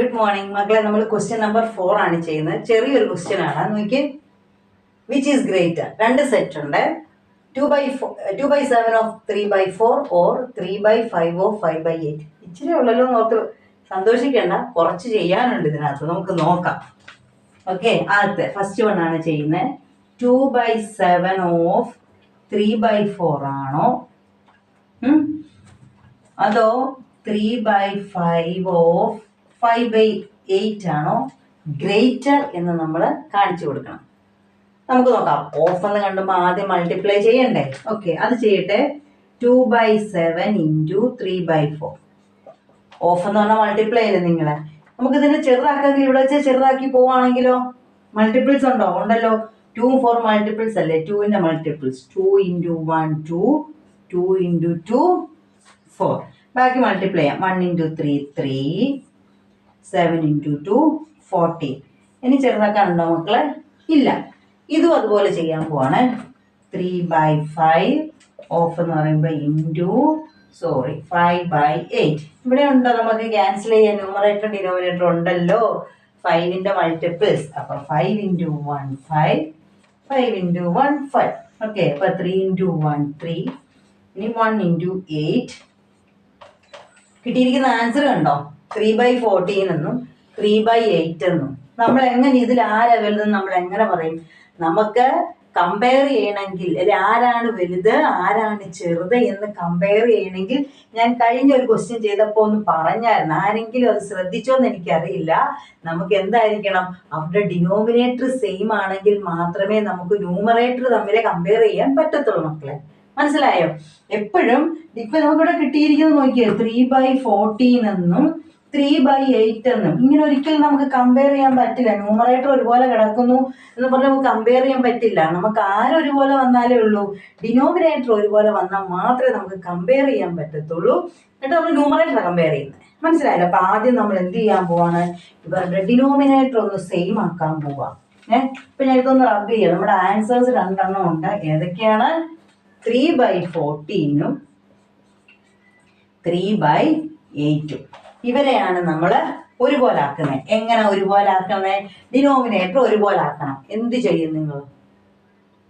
Good morning മക്കളെ. നമ്മൾ question number 4 ആണ് ചെയ്യുന്നത്. ചെറിയൊരു ക്വസ്റ്റ്യൻ ആണ്. നോക്കി, വിച്ച് ഈസ് ഗ്രേറ്റർ? രണ്ട് സെറ്റ് ഉണ്ട്. 2/7 ഓഫ് 3/4 ഓർ 3/5 ഓഫ് 5/8. ഇച്ചിരി ഉള്ളല്ലോ നോക്ക്, സന്തോഷിക്കേണ്ട, കുറച്ച് ചെയ്യാനുണ്ട് ഇതിനകത്ത്. നമുക്ക് നോക്കാം. ഓക്കെ, ആദ്യത്തെ ഫസ്റ്റ് വൺ ആണ് ചെയ്യുന്നത്. 2/7 ഓഫ് 3/4 ആണോ അതോ 3/5 ഓഫ് 5/8 ആണോ ഗ്രേറ്റർ എന്ന് നമ്മൾ കാണിച്ചു കൊടുക്കണം. നമുക്ക് നോക്കാം. ഓഫ് എന്ന് കണ്ടുമ്പോൾ ആദ്യം മൾട്ടിപ്ലൈ ചെയ്യണ്ടേ? ഓക്കെ, അത് ചെയ്യട്ടെ. 2/7 ഇൻറ്റു 3/4. ഓഫ് എന്ന് പറഞ്ഞാൽ മൾട്ടിപ്ലൈ അല്ലേ നിങ്ങളെ. നമുക്ക് ഇതിനെ ചെറുതാക്കാമെങ്കിൽ ഇവിടെ വെച്ച് ചെറുതാക്കി പോവാണെങ്കിലോ? മൾട്ടിപ്പിൾസ് ഉണ്ടോ? ഉണ്ടല്ലോ. 2 4 മൾട്ടിപ്പിൾസ് അല്ലേ? 2ന്റെ മൾട്ടിപ്പിൾസ് 2 ഇൻറ്റു 1 2, 2 ഇൻറ്റു 2 4. ബാക്കി മൾട്ടിപ്ലൈ ചെയ്യാം. 1 ഇൻറ്റു 3 3, 7 ഇൻറ്റു 2 14. ഇനി ചെറുതാക്കാനുണ്ടോ മക്കളെ? ഇല്ല. ഇതും അതുപോലെ ചെയ്യാൻ പോവാണ്. 3/5 ഓഫ് എന്ന് പറയുമ്പോൾ ഇൻറ്റു 5/8. ഇവിടെ ഉണ്ടോ? നമുക്ക് ക്യാൻസൽ ചെയ്യാൻ ന്യൂമറേറ്റർ ഡിനോമിനേറ്റർ ഉണ്ടല്ലോ. 5ന്റെ മൾട്ടിപ്പിൾസ്. അപ്പൊ 5 ഇൻറ്റു 1 5, 5 ഇൻറ്റു 1 5. ഓക്കെ, അപ്പൊ 3 ഇൻറ്റു 1 3. ഇനി 1 ഇൻറ്റു 8. കിട്ടിയിരിക്കുന്ന ആൻസർ കണ്ടോ? 3/14 എന്നും 3/8 എന്നും. നമ്മൾ എങ്ങനെ ഇതിൽ ആരാ വലുതെന്ന് നമ്മൾ എങ്ങനെ പറയും? നമുക്ക് കമ്പയർ ചെയ്യണമെങ്കിൽ, അല്ലെ, ആരാണ് വലുത് ആരാണ് ചെറുത് എന്ന് കമ്പയർ ചെയ്യണമെങ്കിൽ, ഞാൻ കഴിഞ്ഞ ഒരു ക്വസ്റ്റ്യൻ ചെയ്തപ്പോൾ ഒന്ന് പറഞ്ഞായിരുന്നു. ആരെങ്കിലും അത് ശ്രദ്ധിച്ചോന്ന് എനിക്കറിയില്ല. നമുക്ക് എന്തായിരിക്കണം? അവരുടെ ഡിനോമിനേറ്റർ സെയിം ആണെങ്കിൽ മാത്രമേ നമുക്ക് ന്യൂമറേറ്റർ തമ്മിൽ കമ്പയർ ചെയ്യാൻ പറ്റത്തുള്ളൂ മക്കളെ. മനസ്സിലായോ? എപ്പോഴും ഇപ്പൊ നമുക്കിവിടെ കിട്ടിയിരിക്കുന്നത് നോക്കിയേ, 3/14 എന്നും 3/8 എന്നും. ഇങ്ങനെ ഒരിക്കലും നമുക്ക് കമ്പയർ ചെയ്യാൻ പറ്റില്ല. ന്യൂമറേറ്റർ ഒരുപോലെ കിടക്കുന്നു എന്ന് പറഞ്ഞാൽ നമുക്ക് കമ്പയർ ചെയ്യാൻ പറ്റില്ല. നമുക്ക് ആരൊരുപോലെ വന്നാലേ ഉള്ളൂ. ഡിനോമിനേറ്റർ ഒരുപോലെ വന്നാൽ മാത്രമേ നമുക്ക് കമ്പയർ ചെയ്യാൻ പറ്റത്തുള്ളൂ. എന്നിട്ട് നമ്മൾ ന്യൂമറേറ്റർ കമ്പയർ ചെയ്യുന്നത്. മനസ്സിലായല്ലോ? അപ്പൊ ആദ്യം നമ്മൾ എന്ത് ചെയ്യാൻ പോവാണ്? ഇവരുടെ ഡിനോമിനേറ്റർ ഒന്ന് സെയിം ആക്കാൻ പോവാം. ഇപ്പൊ ഞാൻ ഇതൊന്ന് റബ്ബ് ചെയ്യാം. നമ്മുടെ ആൻസേഴ്സ് രണ്ടെണ്ണം ഉണ്ട്. ഏതൊക്കെയാണ്? 3/14 3/8. ഇവരെയാണ് നമ്മൾ ഒരുപോലെ ആക്കുന്നത്. എങ്ങനെ ഒരുപോലെ ആക്കണേ? ഡിനോമിനേറ്റർ ഒരുപോലെ ആക്കണം. എന്ത് ചെയ്യും നിങ്ങൾ?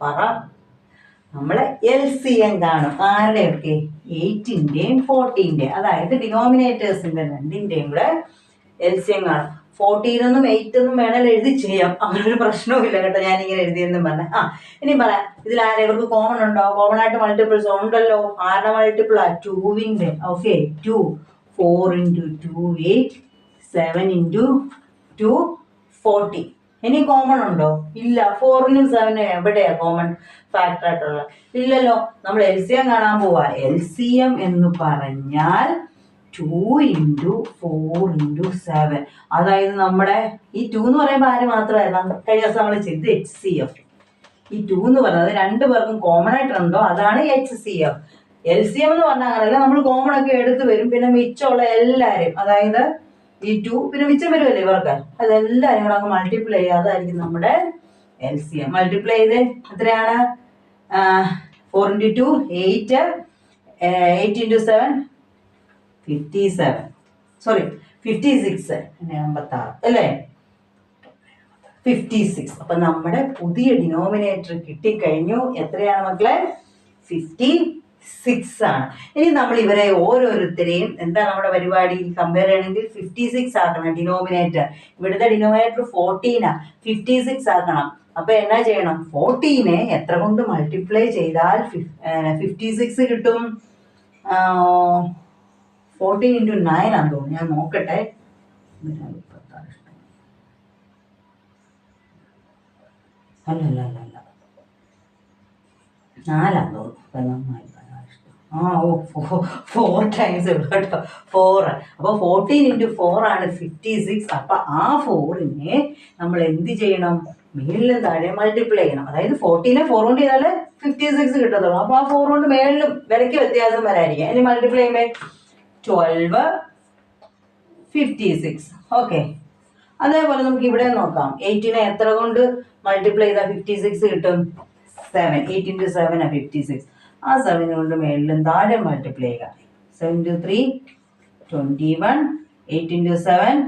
പറ. നമ്മള് LCM കാണും. ആരുടെയൊക്കെ? 8ന്റെയും 14ന്റെയും. അതായത് ഡിനോമിനേറ്റേഴ്സിന്റെ രണ്ടിന്റെയും കൂടെ LCM കാണും. 14 എന്നും 8 എന്നും വേണമെങ്കിൽ എഴുതി ചെയ്യാം. അങ്ങനൊരു പ്രശ്നവും ഇല്ല കേട്ടോ. ഞാനിങ്ങനെ എഴുതിയെന്നും പറഞ്ഞ. ഇനി പറയാം, ഇതിൽ ആരെ ഇവർക്ക് കോമൺ ഉണ്ടോ? കോമൺ ആയിട്ട് മൾട്ടിപ്പിൾസ് ഉണ്ടല്ലോ. ആരുടെ മൾട്ടിപ്പിൾ ആ? 2ന്റെ. Okay, 2 4 into 2 8, 7 into 2 40. ഇനി കോമൺ ഉണ്ടോ? ഇല്ല. 4നും 7നും എവിടെയാ കോമൺ ഫാക്ടർ ആയിട്ടുള്ളത്? ഇല്ലല്ലോ. നമ്മൾ LCM കാണാൻ പോവാ. LCM എന്ന് പറഞ്ഞാൽ 2 ഇൻറ്റു 4 ഇൻറ്റു 7. അതായത് നമ്മുടെ ഈ 2 എന്ന് പറയുമ്പോൾ ആര് മാത്രമായിരുന്നു? കഴിഞ്ഞ ദിവസം നമ്മൾ ചെയ്ത് HCF. ഈ 2 എന്ന് പറയുന്നത് രണ്ടു പേർക്കും കോമൺ ആയിട്ടുണ്ടോ? അതാണ് HCF. LCM എന്ന് പറഞ്ഞാൽ അങ്ങനല്ല. നമ്മൾ കോമൺ ഒക്കെ എടുത്ത് വരും. പിന്നെ മിച്ചമുള്ള എല്ലാവരും, അതായത് ഈ 2 പിന്നെ മിച്ചം വരുമല്ലേ ഇവർക്ക്, അതെല്ലാവരും കൂടെ അങ്ങ് മൾട്ടിപ്ലൈ ചെയ്യുക. അതായിരിക്കും നമ്മുടെ LCM. മൾട്ടിപ്ലൈ ചെയ്ത് എത്രയാണ്? 4 ഇൻറ്റു 2 8, 8 ഇൻറ്റു 7 57. സോറി 56, 86 അല്ലേ? 56. അപ്പൊ നമ്മുടെ പുതിയ ഡിനോമിനേറ്റർ കിട്ടിക്കഴിഞ്ഞു. എത്രയാണ് മക്കളെ? 56 ആണ്. ഇനി നമ്മൾ ഇവരെ ഓരോരുത്തരെയും എന്താ നമ്മുടെ പരിപാടി? കമ്പയർ ചെയ്യണമെങ്കിൽ 56 ആക്കണം ഡിനോമിനേറ്റർ. ഇവിടുത്തെ ഡിനോമിനേറ്റർ 14 56 ആക്കണം. അപ്പൊ എന്നാ ചെയ്യണം? 14 എത്ര കൊണ്ട് മൾട്ടിപ്ലൈ ചെയ്താൽ 56 കിട്ടും? 14 ഇൻറ്റു 9 ആണെന്ന് തോന്നുന്നു. ഞാൻ നോക്കട്ടെ. അല്ല 4 തോന്നുന്നു. 4 ടൈംസ് കേട്ടോ. 4. അപ്പൊ 14 ഇൻറ്റു 4 ആണ് 56. അപ്പൊ ആ 4നെ നമ്മൾ എന്ത് ചെയ്യണം? മേളിലും താഴെ മൾട്ടിപ്ലൈ ചെയ്യണം. അതായത് 14 4 കൊണ്ട് ചെയ്താൽ 56 കിട്ടത്തുള്ളൂ. അപ്പൊ ആ 4 കൊണ്ട് മേളിലും വിലയ്ക്ക് വ്യത്യാസം വരാതിരിക്കും. ഇനി മൾട്ടിപ്ലൈ ചെയ്യുമ്പോൾ 12 56. ഓക്കെ, അതേപോലെ നമുക്ക് ഇവിടെ നോക്കാം. 8നെ എത്ര കൊണ്ട് മൾട്ടിപ്ലൈ ചെയ്താൽ 56 കിട്ടും? 7. 8 ഇൻറ്റു 7 56. ആ 7 കൊണ്ട് മേളിലും താഴെ മൾട്ടിപ്ലൈ ചെയ്യുക. 7 ഇൻറ്റു 3 21, 8 ഇൻറ്റു 7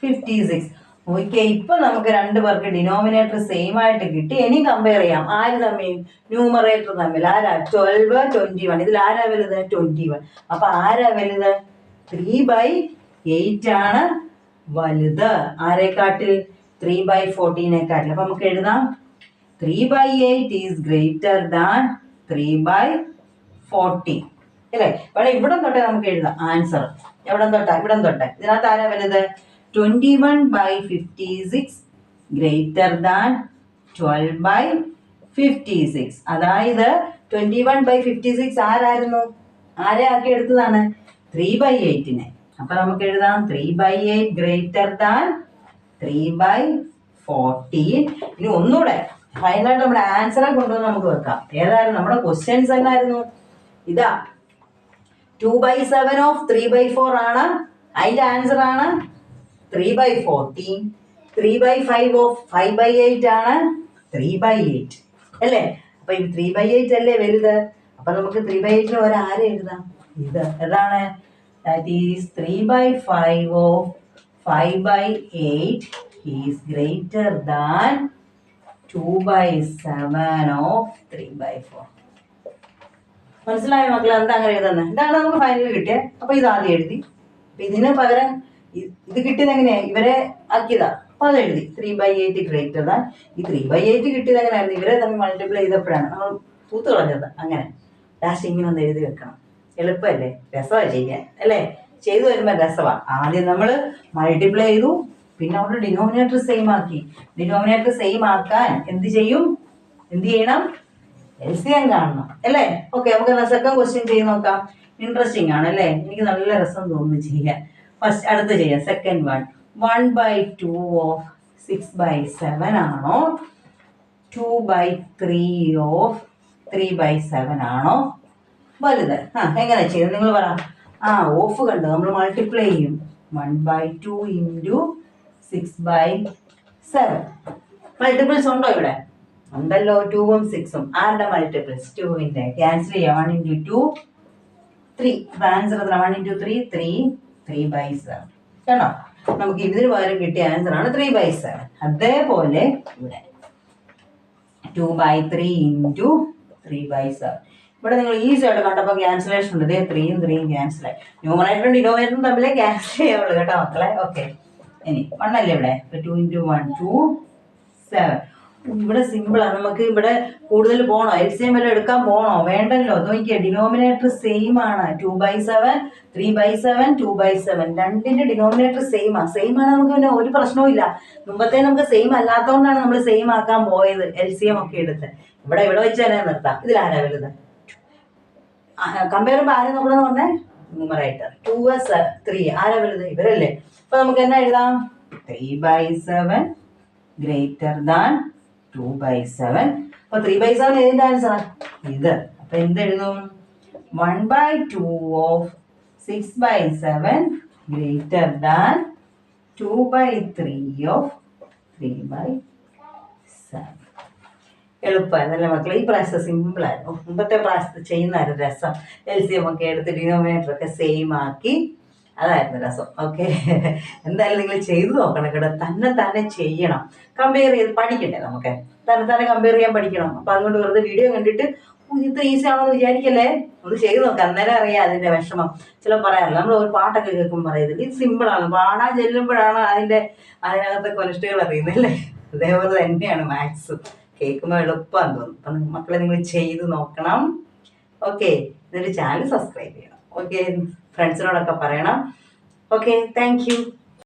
56. ഓക്കെ, ഇപ്പൊ നമുക്ക് രണ്ടു പേർക്ക് ഡിനോമിനേറ്റർ സെയിം ആയിട്ട് കിട്ടി. ഇനി കമ്പയർ ചെയ്യാം. ആര് തമ്മിൽ? ന്യൂമറേറ്റർ തമ്മിൽ. ആരാ? 12, 21. ഇതിൽ ആരാ വലുത്? 21. അപ്പൊ ആരാ വലുത്? 3/8 ആണ് വലുത്. ആരെക്കാട്ടിൽ? 3/14 അപ്പൊ നമുക്ക് എഴുതാം 3/8 ഈസ് ഗ്രേറ്റർ ദാൻ 3/14 അല്ലേ? പക്ഷേ ഇവിടെ തൊട്ടേ നമുക്ക് എഴുതാം ആൻസർ. എവിടെ തൊട്ടാ? ഇവിടെ തൊട്ടേ. ഇതിനകത്ത് ആരാ വലുത്? 21/56 ഗ്രേറ്റർ ദാൻ 12/56. അതായത് 21/56 ആരായിരുന്നു? ആരെ ആക്കി എടുത്തതാണ്? 3/8. അപ്പൊ നമുക്ക് എഴുതാം 3/8 ഗ്രേറ്റർ ദാൻ 3/14. ഇനി ഒന്നുകൂടെ ഫൈനലായിട്ട് നമ്മുടെ ആൻസറെ കൊണ്ടുവന്ന് നമുക്ക് വെക്കാം. ഏതായിരുന്നു നമ്മുടെ ക്വസ്റ്റ്യൻസ്? എന്നായിരുന്നു? ഇതാ 2/7 ഓഫ് 3/4 ആണ്. അതിന്റെ ആൻസർ ആണ് 3/14. 3/5 ഓഫ് 5/8 ആണ് 3/8 അല്ലേ? അപ്പൊ ഈ 3/8 അല്ലേ വലുത്? അപ്പൊ നമുക്ക് 3/8 ഒരു ആരെ എഴുതാം? ഇത് ഏതാണ്? That is 3/5 of 5/8 is greater than 2/7 of 3/4. മനസ്സിലായോ മക്കളെ? എന്താ അങ്ങനെ എഴുതുന്നത്? ഇതാണ് നമുക്ക് ഫൈനൽ കിട്ടിയത്. അപ്പൊ ഇത് ആദ്യം എഴുതി. അപ്പൊ ഇതിന് പകരം ഇത് കിട്ടിയത് എങ്ങനെയാ? ഇവരെ ആക്കിയതാ. അപ്പൊ അത് എഴുതി 3/8 ഗ്രേറ്റർ ദാൻ. ഈ 3/8 കിട്ടിയത് എങ്ങനെയായിരുന്നു? ഇവരെ തമ്മിൽ മൾട്ടിപ്ലൈ ചെയ്തപ്പോഴാണ് നമ്മൾ തൂത്ത് കളഞ്ഞത്. അങ്ങനെ ലാസ്റ്റ് ഇങ്ങനെ ഒന്ന് എഴുതി വെക്കണം. എളുപ്പമല്ലേ? രസമാണ് ചെയ്യാൻ അല്ലേ? ചെയ്തു വരുമ്പോൾ രസമാണ്. ആദ്യം നമ്മൾ മൾട്ടിപ്ലൈ ചെയ്തു, പിന്നെ അവിടെ ഡിനോമിനേറ്റർ സെയിം ആക്കി. ഡിനോമിനേറ്റർ സെയിം ആക്കാൻ എന്ത് ചെയ്യണം? LCM കാണണം അല്ലേ? ഓക്കെ, നമുക്ക് സെക്കൻഡ് ക്വസ്റ്റ്യൻ ചെയ്ത് നോക്കാം. ഇൻട്രസ്റ്റിംഗ് ആണ് അല്ലേ? എനിക്ക് നല്ല രസം തോന്നുന്നു ചെയ്യാൻ. ഫസ്റ്റ് അടുത്ത് ചെയ്യാം. സെക്കൻഡ് 1/2 ഓഫ് 6/7 ആണോ 2/3 ഓഫ് 3/7 ആണോ വലുത്? എങ്ങനെ ചെയ്യും നിങ്ങൾ പറ. ഓഫ് കണ്ടു. നമ്മൾ മൾട്ടിപ്ലൈ ചെയ്യും. 1/2 ഇൻറ്റു 6/7. മൾട്ടിപ്പിൾസ് ഉണ്ടോ ഇവിടെ? ഉണ്ടല്ലോ. 2ഉം 6ഉം. ആരുടെ മൾട്ടിപ്പിൾസ്? 2ന്റെ. ക്യാൻസൽ ചെയ്യാം. 1 ഇൻറ്റു 2 3. അപ്പൊ ആൻസർ എത്ര? 1 ഇൻറ്റു 3 3/7. കേട്ടോ? നമുക്ക് ഇതിന് പകരം കിട്ടിയ ആൻസർ ആണ് 3/7. അതേപോലെ ഇവിടെ 2/3 ഇൻറ്റു 3/7. ഇവിടെ നിങ്ങൾ ഈസി ആയിട്ട് കണ്ടപ്പോൾ ക്യാൻസലേഷൻ ഉണ്ട്. 3ഉം 3ഉം ക്യാൻസലായി. ന്യൂമറേറ്ററും ഡിനോമിനേറ്ററും തമ്മിലേ ക്യാൻസൽ ചെയ്യാവുള്ളൂ കേട്ടോ മക്കളെ. ഓക്കെ, ഇനി 1 അല്ലേ ഇവിടെ? 2 ഇൻറ്റു 1 2 7. ഇവിടെ സിമ്പിളാണ്. നമുക്ക് ഇവിടെ കൂടുതൽ പോകണോ? LCM വല്ല എടുക്കാൻ പോകണോ? വേണ്ടല്ലോ. നോക്കിയാൽ ഡിനോമിനേറ്റർ സെയിം ആണ്. 2/7 3/7 2/7 രണ്ടിന്റെ ഡിനോമിനേറ്റർ സെയിം ആണ്. നമുക്ക് പിന്നെ ഒരു പ്രശ്നവും ഇല്ല. മുമ്പത്തെ നമുക്ക് സെയിം അല്ലാത്തതുകൊണ്ടാണ് നമ്മൾ സെയിം ആക്കാൻ പോയത്. LCM ഒക്കെ എടുത്ത് ഇവിടെ വെച്ച് തന്നെ നിർത്താം. ഇതിലാരാ വലുത്? കമ്പയർ ചെയ്യുമ്പോൾ ആരെ നോക്കണമെന്ന് പറഞ്ഞേ? ന്യൂമറേറ്റർ. 2/3 ആരാ വലുത്? ഇവരല്ലേ? അപ്പൊ നമുക്ക് എന്നാ എഴുതാം? 3/7 ഗ്രേറ്റർ ദാൻ 2/7. അപ്പൊ 3/7 ഏതിന്റെ ആൻസർ? ഇത്. അപ്പൊ എന്തെഴുതും? 1/2 ഓഫ് 6/7 ഗ്രേറ്റർ ദാൻ 2/3 ഓഫ് 3/7. എളുപ്പമായിരുന്നല്ലേ മക്കളെ? ഈ പ്രാവശ്യം സിമ്പിളായിരുന്നു. മുമ്പത്തെ പ്രാവശ്യത്ത് ചെയ്യുന്നതായിരുന്നു രസം. LCM ഒക്കെ എടുത്ത് ഡിനോമിനേറ്റർ ഒക്കെ സെയിം ആക്കി. അതായിരുന്നു രസം. ഓക്കെ, എന്തായാലും നിങ്ങൾ ചെയ്തു നോക്കണം കേട്ടോ. തന്നെ ചെയ്യണം. കമ്പയർ ചെയ്ത് പഠിക്കണ്ടേ? നമുക്ക് തന്നെ കമ്പയർ ചെയ്യാൻ പഠിക്കണം. അപ്പൊ അതുകൊണ്ട് വെറുതെ വീഡിയോ കണ്ടിട്ട് ഇത് ഈസി ആണെന്ന് വിചാരിക്കല്ലേ. ഒന്ന് ചെയ്ത് നോക്കാം. അന്നേരം അറിയാം അതിന്റെ വിഷമം. ചില പറയാറില്ല, നമ്മൾ ഒരു പാട്ടൊക്കെ കേൾക്കുമ്പോൾ പറയുന്നത് ഇത് സിമ്പിളാണ്. പാടാൻ ചെല്ലുമ്പോഴാണ് അതിനകത്തെ കൊനിഷ്ടുകൾ അറിയുന്നത് അല്ലേ? അതേപോലെ തന്നെയാണ് മാത്സ്. കേൾക്കുമ്പോൾ എളുപ്പമാണെന്ന് തോന്നും. അപ്പം മക്കളെ നിങ്ങൾ ചെയ്ത് നോക്കണം. ഓക്കെ, എന്നിട്ട് ചാനൽ സബ്സ്ക്രൈബ് ചെയ്യണം. ഓക്കെ, ഫ്രണ്ട്സിനോടൊക്കെ പറയണം. Okay, thank you.